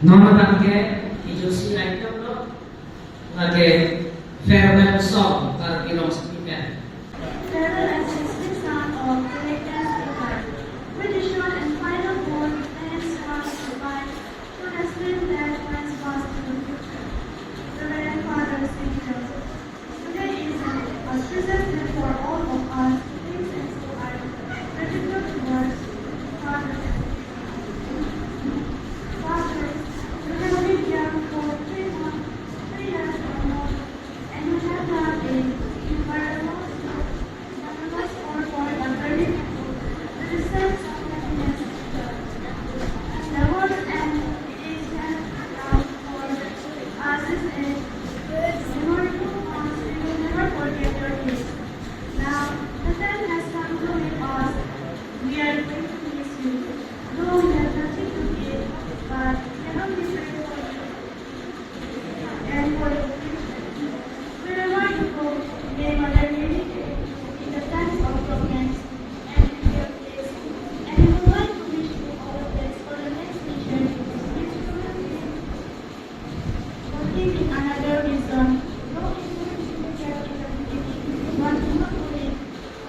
Nama tangke ijusi item lo lagi farewell song Karbi Rongsopi. Farewell and sensitive sound of the latest paper. Traditional and final word ends was goodbye to the stream that once was to the future. Reverend Father St. Joseph. Today is a auspicious day for all of us to think and to our gratitude towards Father. Father, you have been young for 3 years or more, and you have not been incredible. Another reason, no information shared in the beginning, but not only,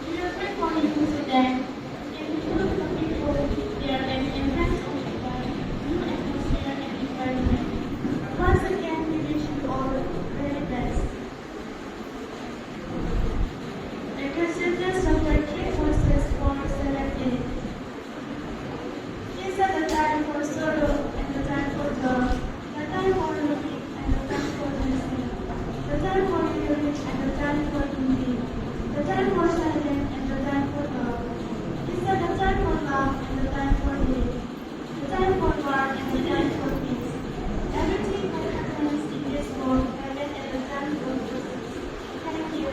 we are recording incident, and include the people there and enhance of the new atmosphere and environment. Once again, we wish you all very best. The recipients of the three courses were selected. These are the time for sorrow and the time for joy, the time for looking and the time for listening, the time for hearing and the time for thinking, the time for silence and the time for love. These are the time for love and the time for hate, the time for war and the time for peace. Everything that happens in this world happened at the time for peace. Thank you.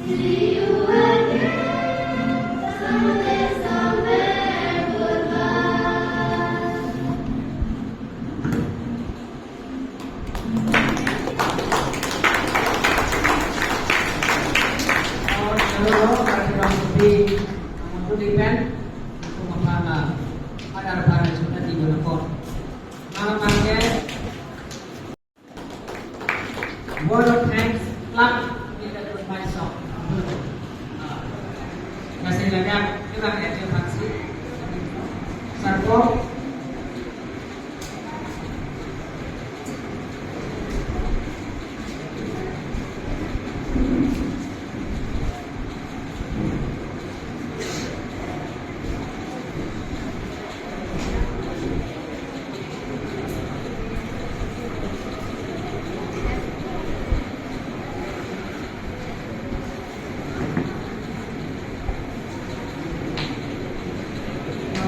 See you again, someday. para chúng ta tìm được một. Nào bạn nhé. Word of thanks clap in the goodbye song. Masih banyak juga ya terima kasih. Sarko.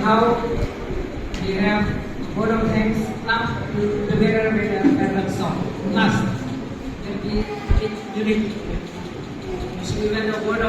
Now we have word of thanks up together with the farewell song. Last, will be unique. So we have the word of